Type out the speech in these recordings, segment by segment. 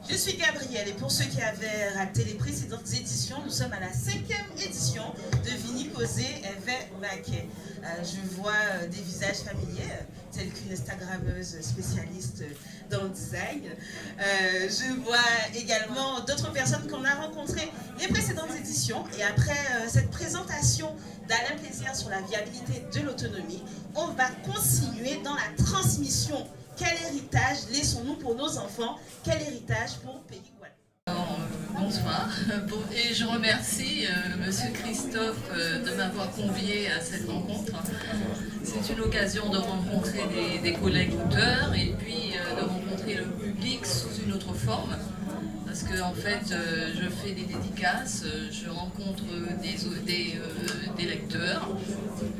Je suis Gabrielle et pour ceux qui avaient raté les précédentes éditions, nous sommes à la 5e édition de Vini Causé Eve Baquet. Je vois des visages familiers, tels qu'une Instagrammeuse spécialiste dans le design. Je vois également d'autres personnes qu'on a rencontrées les précédentes éditions. Et après cette présentation d'Alain Plaisir sur la viabilité de l'autonomie, on va continuer dans la transmission. Quel héritage laissons-nous pour nos enfants? Quel héritage pour Pays Guadeloupe? Bonsoir, et je remercie Monsieur Christophe de m'avoir convié à cette rencontre. C'est une occasion de rencontrer des collègues auteurs et puis de rencontrer le public sous une autre forme. Parce que en fait, je fais des dédicaces, je rencontre des lecteurs,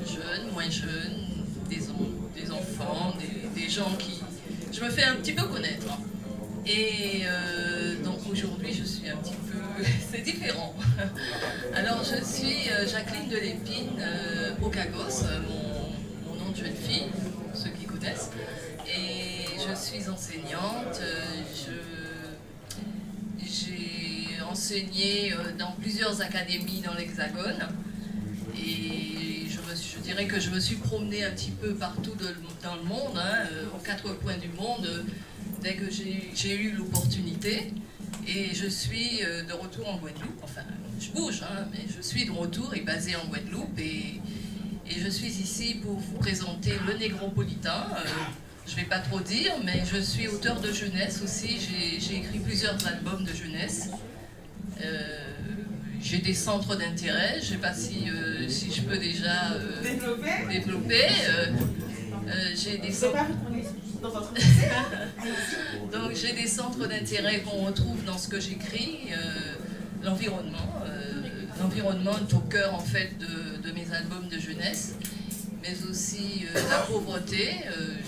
jeunes, moins jeunes, des enfants, des gens qui... Je me fais un petit peu connaître. Et donc aujourd'hui, je suis un petit peu... c'est différent. Alors, je suis Jacqueline de Lépine, Okagos, mon nom de jeune fille, pour ceux qui connaissent. Et je suis enseignante. J'ai enseigné dans plusieurs académies dans l'Hexagone. Et je dirais que je me suis promenée un petit peu partout dans le monde, aux quatre coins du monde, dès que j'ai eu l'opportunité. Et je suis de retour en Guadeloupe, enfin je bouge, mais je suis de retour et basée en Guadeloupe. Et je suis ici pour vous présenter le Négropolitain. Je ne vais pas trop dire, mais je suis auteur de jeunesse aussi, j'ai écrit plusieurs albums de jeunesse. J'ai des centres d'intérêt, je ne sais pas si je peux déjà développer. J'ai des centres... Donc j'ai des centres d'intérêt qu'on retrouve dans ce que j'écris. L'environnement. L'environnement est au cœur en fait de mes albums de jeunesse, mais aussi la pauvreté.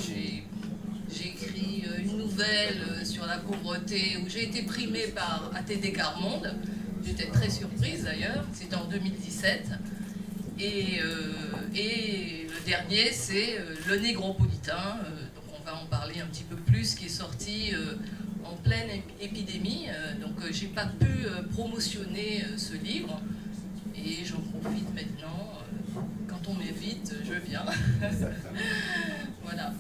J'ai écrit une nouvelle sur la pauvreté où j'ai été primée par ATD Carmonde. J'étais très surprise d'ailleurs, c'était en 2017. Et le dernier, c'est le Négropolitain. Donc on va en parler un petit peu plus, qui est sorti en pleine épidémie. Donc j'ai pas pu promotionner ce livre. Et j'en profite maintenant. Quand on m'invite, je viens. Voilà.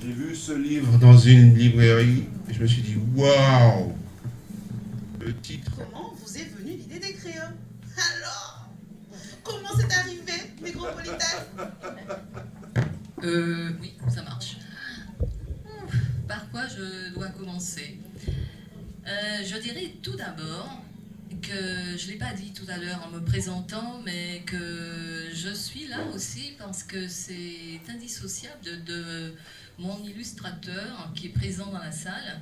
J'ai vu ce livre dans une librairie et je me suis dit waouh! Le titre. Comment vous est venue l'idée d'écrire? Alors, comment c'est arrivé, Négropolitain? Oui, ça marche. Par quoi je dois commencer? Je dirais tout d'abord que je ne l'ai pas dit tout à l'heure en me présentant, mais que je suis là aussi parce que c'est indissociable de mon illustrateur qui est présent dans la salle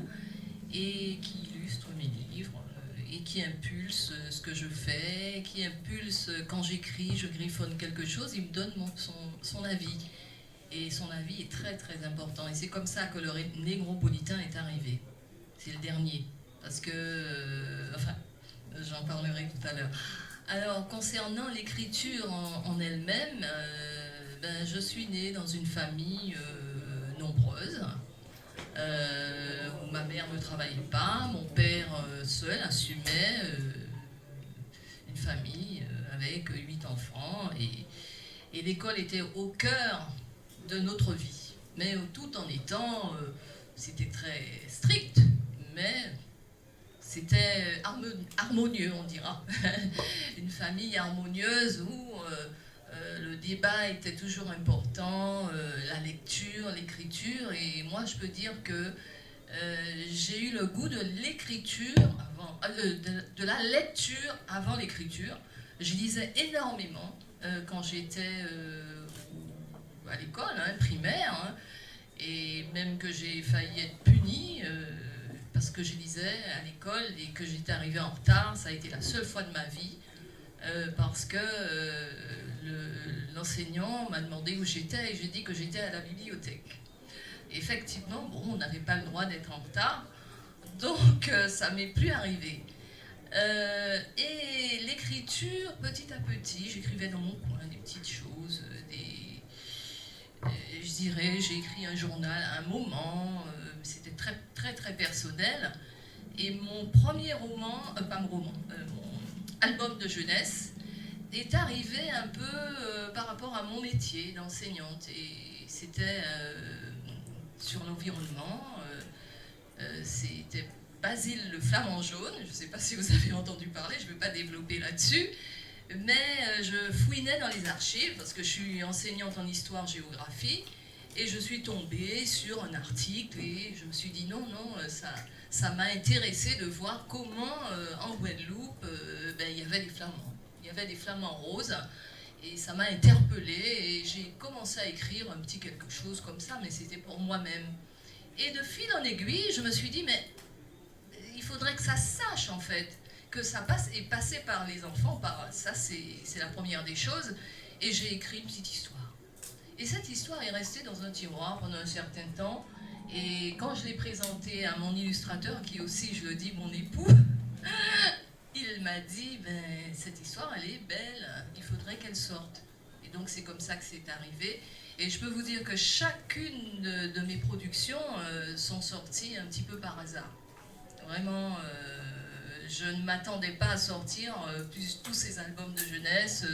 et qui illustre mes livres et qui impulse ce que je fais, qui impulse quand j'écris, je griffonne quelque chose, il me donne son avis. Et son avis est très très important. Et c'est comme ça que le Négropolitain est arrivé. C'est le dernier. Parce que... enfin, j'en parlerai tout à l'heure. Alors, concernant l'écriture en elle-même, je suis née dans une famille nombreuse, où ma mère ne travaillait pas, mon père seul assumait une famille avec 8 enfants, et l'école était au cœur de notre vie, mais tout en étant, c'était très strict, mais c'était harmonieux, on dira. Une famille harmonieuse où le débat était toujours important, la lecture, l'écriture, et moi je peux dire que j'ai eu le goût de l'écriture, de la lecture avant l'écriture. Je lisais énormément quand j'étais à l'école, primaire, et même que j'ai failli être punie parce que je lisais à l'école et que j'étais arrivée en retard. Ça a été la seule fois de ma vie parce que l'enseignant m'a demandé où j'étais et j'ai dit que j'étais à la bibliothèque. Effectivement, bon, on n'avait pas le droit d'être en retard, donc ça m'est plus arrivé. Et l'écriture, petit à petit, j'écrivais dans mon coin des petites choses, je dirais, j'ai écrit un journal à un moment, c'était très, très, très personnel. Et mon premier roman, pas mon roman, mon album de jeunesse est arrivé un peu par rapport à mon métier d'enseignante. Et c'était sur l'environnement, c'était Basile le flamant jaune, je ne sais pas si vous avez entendu parler, je ne vais pas développer là-dessus, mais je fouinais dans les archives parce que je suis enseignante en histoire-géographie et je suis tombée sur un article et je me suis dit non, ça m'a intéressée de voir comment en Guadeloupe il y avait des flamands. Il y avait des flamands roses et ça m'a interpellée et j'ai commencé à écrire un petit quelque chose comme ça, mais c'était pour moi-même. Et de fil en aiguille, je me suis dit mais il faudrait que ça sache en fait, que ça passe et passer par les enfants, ça c'est la première des choses. Et j'ai écrit une petite histoire. Et cette histoire est restée dans un tiroir pendant un certain temps. Et quand je l'ai présentée à mon illustrateur, qui est aussi, je le dis, mon époux, il m'a dit, cette histoire, elle est belle, il faudrait qu'elle sorte. Et donc c'est comme ça que c'est arrivé. Et je peux vous dire que chacune de mes productions sont sorties un petit peu par hasard. Vraiment, je ne m'attendais pas à sortir tous ces albums de jeunesse,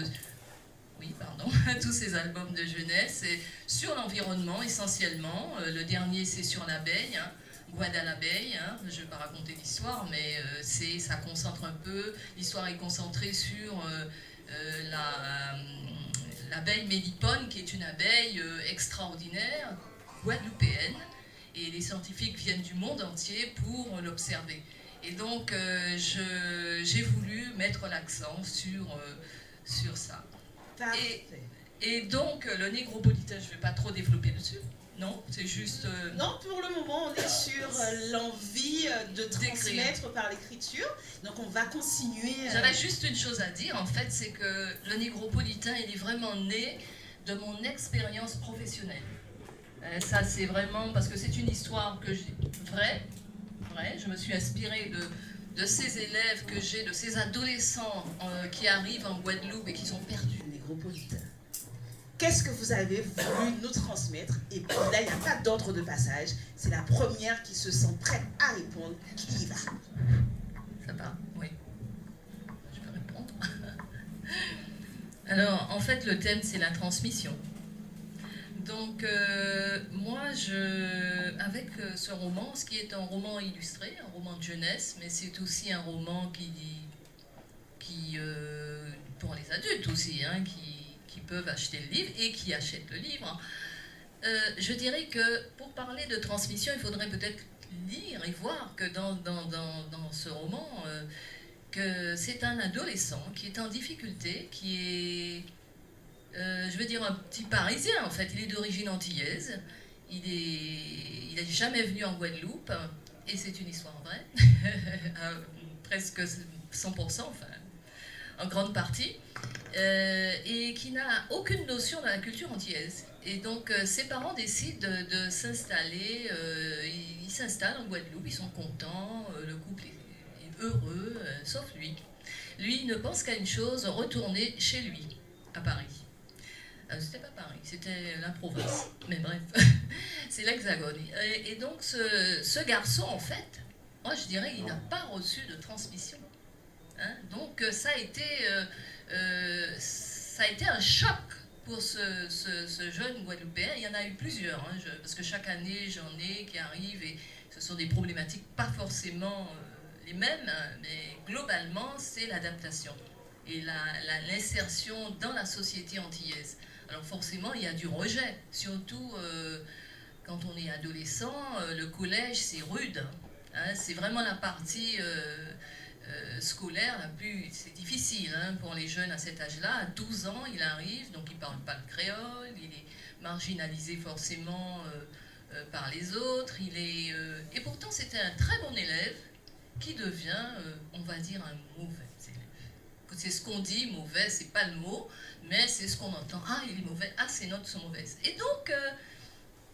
tous ces albums de jeunesse, et sur l'environnement essentiellement. Le dernier, c'est sur l'abeille, Guadalabeille. Je ne vais pas raconter l'histoire, mais ça concentre un peu. L'histoire est concentrée sur l'abeille mélipone, qui est une abeille extraordinaire, guadeloupéenne. Et les scientifiques viennent du monde entier pour l'observer. Et donc, j'ai voulu mettre l'accent sur ça. Et donc, le négropolitain, je ne vais pas trop développer dessus. Non, c'est juste... Non, pour le moment, on est sur l'envie de transmettre par l'écriture. Donc, on va continuer... J'avais juste une chose à dire, en fait, c'est que le négropolitain, il est vraiment né de mon expérience professionnelle. Ça, c'est vraiment... Parce que c'est une histoire que j'ai... Vraie. Je me suis inspirée de ces élèves que j'ai, de ces adolescents qui arrivent en Guadeloupe et qui sont perdus. Négropolitain. Qu'est-ce que vous avez voulu nous transmettre? Et puis là, il n'y a pas d'ordre de passage. C'est la première qui se sent prête à répondre. Qui y va? Ça va? Oui. Je peux répondre. Alors, en fait, le thème, c'est la transmission. Donc, moi, avec ce roman, ce qui est un roman illustré, un roman de jeunesse, mais c'est aussi un roman qui pour les adultes aussi, qui peuvent acheter le livre et qui achètent le livre. Je dirais que pour parler de transmission, il faudrait peut-être lire et voir que dans ce roman, que c'est un adolescent qui est en difficulté, qui est... je veux dire un petit Parisien en fait, il est d'origine antillaise, il n'est jamais venu en Guadeloupe, et c'est une histoire vraie, presque 100%, enfin, en grande partie, et qui n'a aucune notion de la culture antillaise. Et donc ses parents décident de s'installer, ils s'installent en Guadeloupe, ils sont contents, le couple est heureux, sauf lui. Lui, il ne pense qu'à une chose, retourner chez lui, à Paris. C'était pas Paris, c'était la province, mais bref, c'est l'Hexagone. Et donc ce garçon, en fait, moi je dirais qu'il n'a pas reçu de transmission. Donc ça a été un choc pour ce jeune Guadeloupéen. Il y en a eu plusieurs, parce que chaque année j'en ai qui arrivent, et ce sont des problématiques pas forcément les mêmes, mais globalement c'est l'adaptation et l'insertion dans la société antillaise. Alors forcément, il y a du rejet, surtout quand on est adolescent. Le collège, c'est rude. C'est vraiment la partie scolaire la plus... C'est difficile pour les jeunes à cet âge-là. À 12 ans, il arrive, donc il ne parle pas le créole, il est marginalisé forcément par les autres. Et pourtant, c'était un très bon élève qui devient, on va dire, un mauvais élève. C'est ce qu'on dit, mauvais, c'est pas le mot, mais c'est ce qu'on entend. Ah, il est mauvais, ah, ses notes sont mauvaises. Et donc,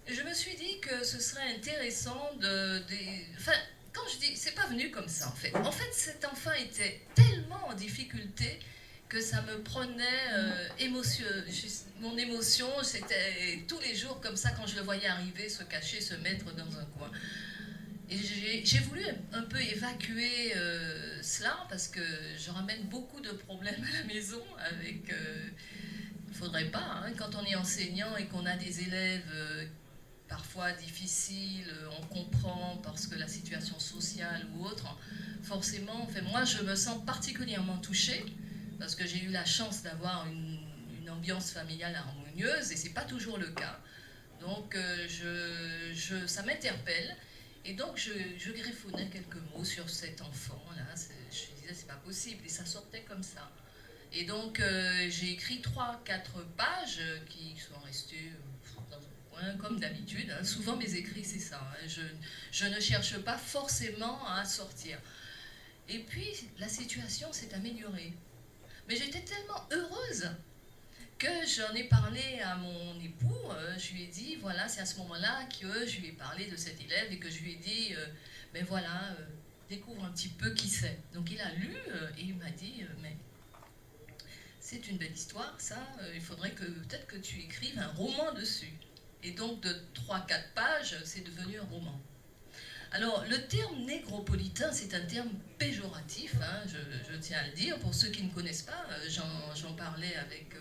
je me suis dit que ce serait intéressant enfin, quand je dis, c'est pas venu comme ça, en fait. En fait, cet enfant était tellement en difficulté que ça me prenait mon émotion, c'était tous les jours comme ça quand je le voyais arriver, se cacher, se mettre dans un coin. Et j'ai voulu un peu évacuer cela parce que je ramène beaucoup de problèmes à la maison avec... il ne faudrait pas, hein, quand on est enseignant et qu'on a des élèves parfois difficiles, on comprend parce que la situation sociale ou autre, forcément, enfin, moi je me sens particulièrement touchée parce que j'ai eu la chance d'avoir une ambiance familiale harmonieuse et ce n'est pas toujours le cas. Donc ça m'interpelle. Et donc, je griffonnais quelques mots sur cet enfant-là. Je disais, c'est pas possible. Et ça sortait comme ça. Et donc, j'ai écrit 3-4 pages qui sont restées dans un coin, comme d'habitude. Hein. Souvent, mes écrits, c'est ça. Hein. Je ne cherche pas forcément à sortir. Et puis, la situation s'est améliorée. Mais j'étais tellement heureuse que j'en ai parlé à mon époux, je lui ai dit, voilà, c'est à ce moment-là que je lui ai parlé de cet élève et que je lui ai dit, ben voilà, découvre un petit peu qui c'est. Donc il a lu et il m'a dit, mais c'est une belle histoire, ça, il faudrait que peut-être que tu écrives un roman dessus. Et donc de 3-4 pages, c'est devenu un roman. Alors, le terme négropolitain, c'est un terme péjoratif, hein, je tiens à le dire, pour ceux qui ne connaissent pas, j'en parlais avec...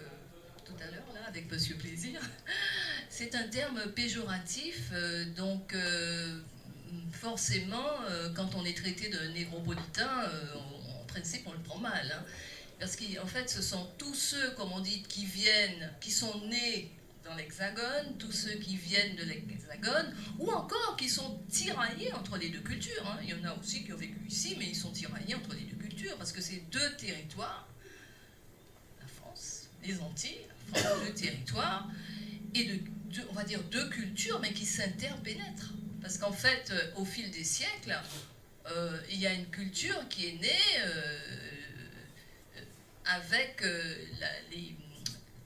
tout à l'heure, là, avec Monsieur Plaisir. C'est un terme péjoratif, donc forcément, quand on est traité de négropolitain, en principe, on le prend mal. Hein, parce qu'en fait, ce sont tous ceux, comme on dit, qui sont nés dans l'Hexagone, tous ceux qui viennent de l'Hexagone, ou encore qui sont tiraillés entre les deux cultures. Hein. Il y en a aussi qui ont vécu ici, mais ils sont tiraillés entre les deux cultures, parce que c'est deux territoires, la France, les Antilles, deux territoires et on va dire deux cultures, mais qui s'interpénètrent. Parce qu'en fait, au fil des siècles, il y a une culture qui est née avec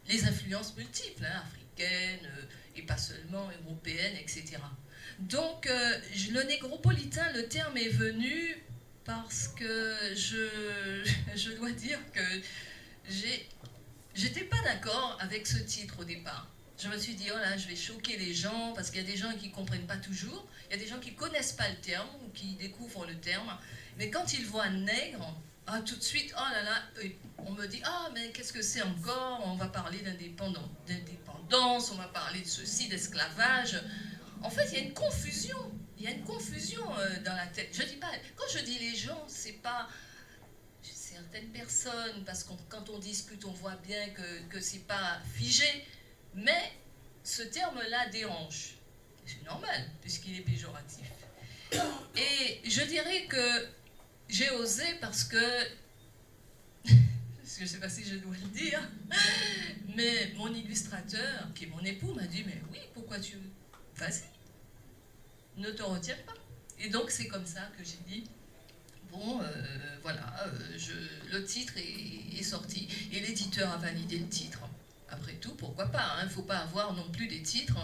les influences multiples, hein, africaines et pas seulement européennes, etc. Donc, le négropolitain, le terme est venu parce que je dois dire que j'étais pas d'accord avec ce titre au départ. Je me suis dit, oh là, je vais choquer les gens, parce qu'il y a des gens qui ne comprennent pas toujours, il y a des gens qui ne connaissent pas le terme, ou qui découvrent le terme, mais quand ils voient nègre, ah, tout de suite, oh là là, on me dit, ah, mais qu'est-ce que c'est encore? On va parler d'indépendance, on va parler de ceci, d'esclavage. En fait, il y a une confusion, dans la tête. Je dis pas, quand je dis les gens, c'est pas... certaines personnes, parce que quand on discute, on voit bien que ce n'est pas figé, mais ce terme-là dérange. C'est normal, puisqu'il est péjoratif. Et je dirais que j'ai osé parce que, je ne sais pas si je dois le dire, mais mon illustrateur, qui est mon époux, m'a dit, mais oui, pourquoi tu... Vas-y, ne te retiens pas. Et donc c'est comme ça que j'ai dit, bon, voilà, le titre est sorti et l'éditeur a validé le titre. Après tout, pourquoi pas, il ne faut pas avoir non plus des titres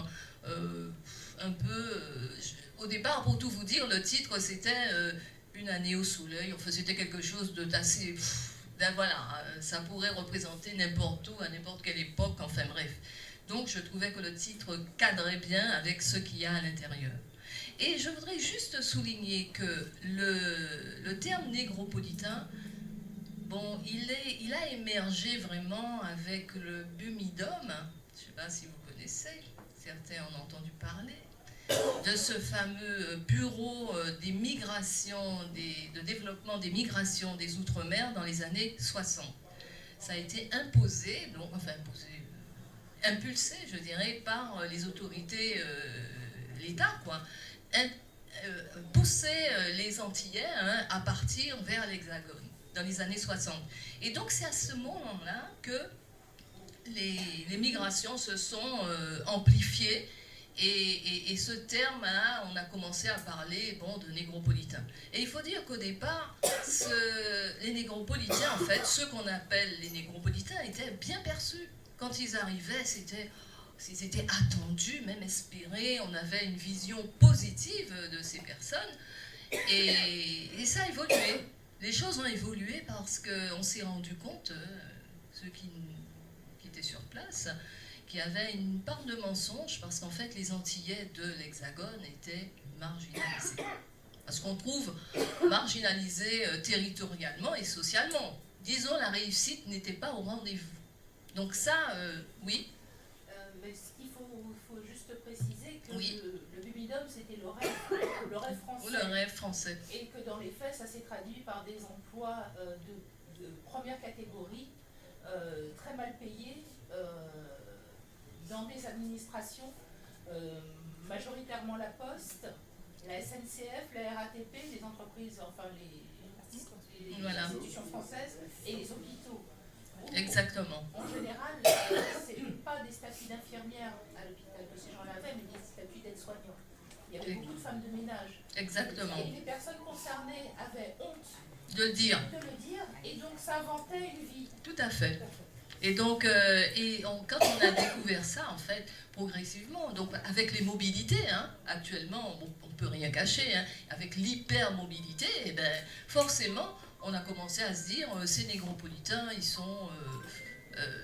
un peu... au départ, pour tout vous dire, le titre c'était Une année au soleil, enfin c'était quelque chose d'assez... Ben voilà, ça pourrait représenter n'importe où, à n'importe quelle époque, enfin bref. Donc je trouvais que le titre cadrait bien avec ce qu'il y a à l'intérieur. Et je voudrais juste souligner que le terme négropolitain, bon, il a émergé vraiment avec le Bumidum, je ne sais pas si vous connaissez, certains en ont entendu parler, de ce fameux bureau des migrations, de développement des migrations des Outre-mer dans les années 60. Ça a été imposé, donc, enfin impulsé, je dirais, par les autorités, l'État, quoi. Pousser les Antillais à partir vers l'Hexagone dans les années 60. Et donc c'est à ce moment-là que les migrations se sont amplifiées et ce terme, on a commencé à parler de négropolitains. Et il faut dire qu'au départ, les négropolitains, en fait, ceux qu'on appelle les négropolitains, étaient bien perçus. Quand ils arrivaient, c'était attendu, même espéré, on avait une vision positive de ces personnes. Et ça a évolué. Les choses ont évolué parce qu'on s'est rendu compte ceux qui étaient sur place, qu'il y avait une part de mensonge, parce qu'en fait, les Antillais de l'Hexagone étaient marginalisés. Parce qu'on trouve marginalisés territorialement et socialement. Disons, la réussite n'était pas au rendez-vous. Donc ça, oui. Mais ce qu'il faut juste préciser, que Oui. le Bubidum, c'était le rêve français. Le rêve français. Et que dans les faits, ça s'est traduit par des emplois de première catégorie, très mal payés, dans des administrations, majoritairement la Poste, la SNCF, la RATP, les entreprises, enfin les Voilà. institutions françaises et les hôpitaux. Exactement. En général, c'est pas des statuts d'infirmières à l'hôpital que ces gens-là avaient, mais des statuts d'aide-soignants. Il y avait beaucoup de femmes de ménage. Exactement. Et les personnes concernées avaient honte De le dire. de le dire, et donc ça inventait une vie. Tout à fait. Et donc, quand on a découvert ça, en fait, progressivement, donc avec les mobilités, hein, actuellement, on ne peut rien cacher, hein, avec l'hypermobilité, eh ben, forcément, on a commencé à se dire, ces négropolitains, ils sont,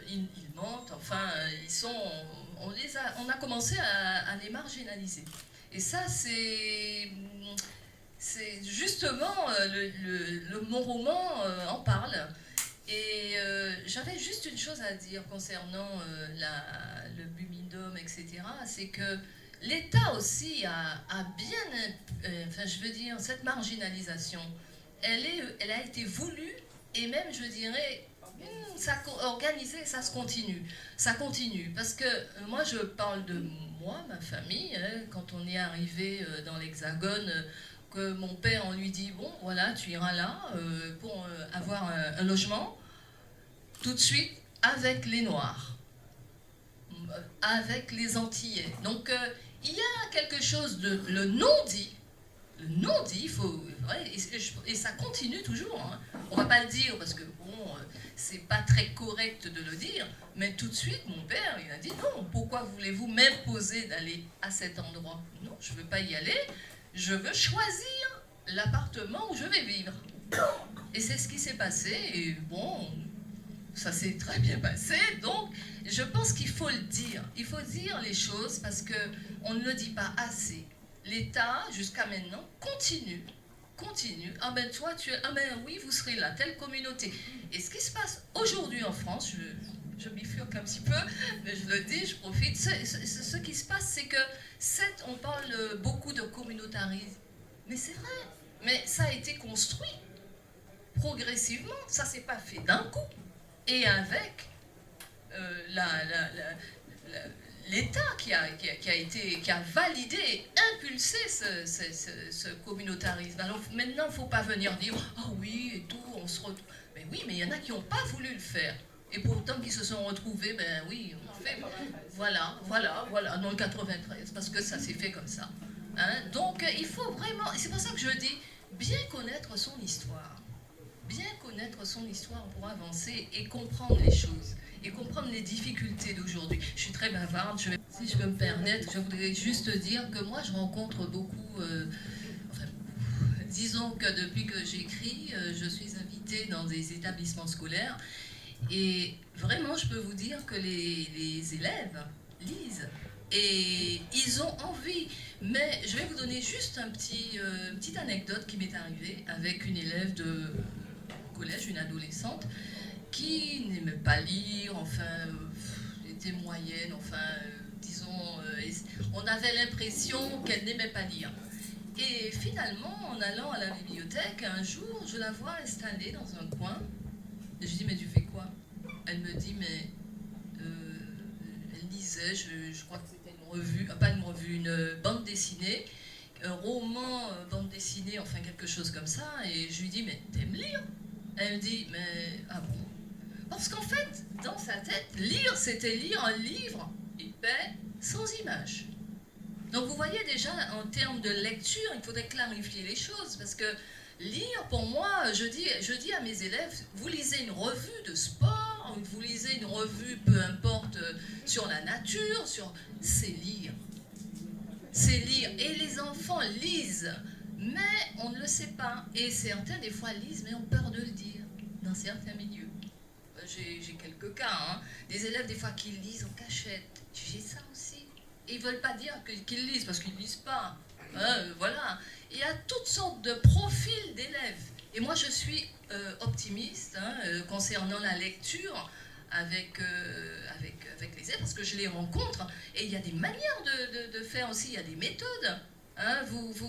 ils mentent, enfin, ils sont, on a commencé à les marginaliser. Et ça, c'est justement, mon roman en parle. Et j'avais juste une chose à dire concernant le Bubidum, etc. C'est que l'État aussi a bien, enfin je veux dire, cette marginalisation, elle a été voulue et même, je dirais, organisée, ça se continue. Ça continue. Parce que moi, je parle de moi, ma famille, hein, quand on est arrivé dans l'Hexagone, que mon père, on lui dit, bon, voilà, tu iras là pour avoir un logement, tout de suite, avec les Noirs, avec les Antillais. Donc, il y a quelque chose de... Le non-dit, il faut... Ouais, et ça continue toujours. Hein. On ne va pas le dire, parce que, bon, c'est pas très correct de le dire, mais tout de suite, mon père, il a dit, non, pourquoi voulez-vous m'imposer d'aller à cet endroit? Non, je ne veux pas y aller. Je veux choisir l'appartement où je vais vivre. Et c'est ce qui s'est passé. Et bon, ça s'est très bien passé. Donc, je pense qu'il faut le dire. Il faut dire les choses parce qu'on ne le dit pas assez. L'État, jusqu'à maintenant, continue. Ah ben toi, ah ben oui, vous serez là, telle communauté. Et ce qui se passe aujourd'hui en France, je bifurque un petit peu, mais je le dis, je profite. Ce qui se passe, c'est que on parle beaucoup de communautarisme, mais c'est vrai. Mais ça a été construit progressivement. Ça s'est pas fait d'un coup. Et avec l'État qui a validé, impulsé ce communautarisme. Alors maintenant, il ne faut pas venir dire « Ah oui, et tout, on se retrouve... » Mais oui, mais il y en a qui n'ont pas voulu le faire. Et pourtant, qui se sont retrouvés, ben oui, on fait... Voilà, dans le 93, parce que ça s'est fait comme ça. Hein? Donc, il faut vraiment... Et c'est pour ça que je dis, bien connaître son histoire. Bien connaître son histoire pour avancer et comprendre les choses. Et comprendre les difficultés d'aujourd'hui. Je suis très bavarde, si je peux me permettre, je voudrais juste dire que moi je rencontre beaucoup, disons que depuis que j'écris, je suis invitée dans des établissements scolaires et vraiment je peux vous dire que les élèves lisent et ils ont envie. Mais je vais vous donner juste une petite anecdote qui m'est arrivée avec une élève de collège, une adolescente, qui n'aimait pas lire, enfin, était moyenne, enfin, disons, on avait l'impression qu'elle n'aimait pas lire. Et finalement, en allant à la bibliothèque, un jour, je la vois installée dans un coin, et je dis, mais tu fais quoi? Elle me dit, mais elle lisait, je crois que c'était une revue, pas une revue, une bande dessinée, un roman, bande dessinée, enfin quelque chose comme ça, et je lui dis, mais t'aimes lire? Elle me dit, mais ah bon? Parce qu'en fait, dans sa tête, lire, c'était lire un livre épais, sans image. Donc vous voyez déjà, en termes de lecture, il faudrait clarifier les choses, parce que lire, pour moi, je dis à mes élèves, vous lisez une revue de sport, vous lisez une revue, peu importe, sur la nature, c'est lire. C'est lire. Et les enfants lisent, mais on ne le sait pas. Et certains, des fois, lisent, mais ont peur de le dire, dans certains milieux. J'ai quelques cas, hein. Des élèves des fois qui lisent en cachette. J'ai ça aussi. Et ils ne veulent pas dire qu'ils lisent parce qu'ils ne lisent pas. Voilà. Il y a toutes sortes de profils d'élèves. Et moi, je suis optimiste concernant la lecture avec les élèves, parce que je les rencontre. Et il y a des manières de faire aussi, il y a des méthodes.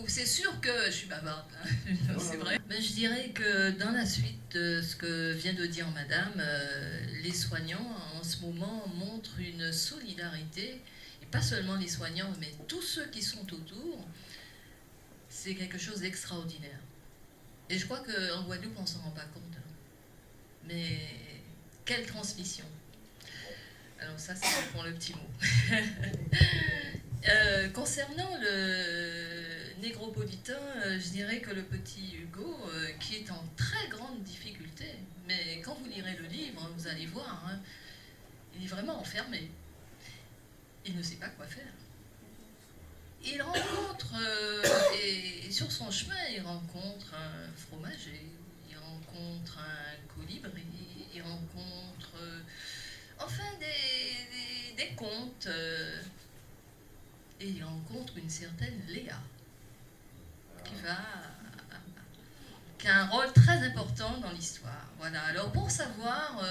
C'est sûr que je suis bavarde, c'est vrai. Mais je dirais que dans la suite de ce que vient de dire Madame, les soignants en ce moment montrent une solidarité, et pas seulement les soignants, mais tous ceux qui sont autour. C'est quelque chose d'extraordinaire. Et je crois qu'en Guadeloupe, on ne s'en rend pas compte. Mais quelle transmission! Alors ça, c'est pour le petit mot. Concernant le négropolitain, je dirais que le petit Hugo, qui est en très grande difficulté, mais quand vous lirez le livre, vous allez voir, il est vraiment enfermé. Il ne sait pas quoi faire. Il rencontre, et sur son chemin, il rencontre un fromager, il rencontre un colibri, il rencontre, enfin, des contes. Et il rencontre une certaine Léa, qui a un rôle très important dans l'histoire. Voilà. Alors pour savoir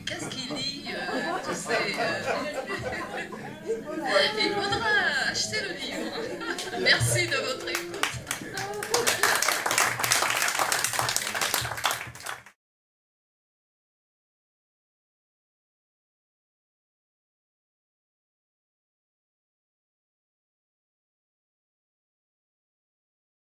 qu'est-ce qu'il lit, tu sais, il faudra acheter le livre. Merci de votre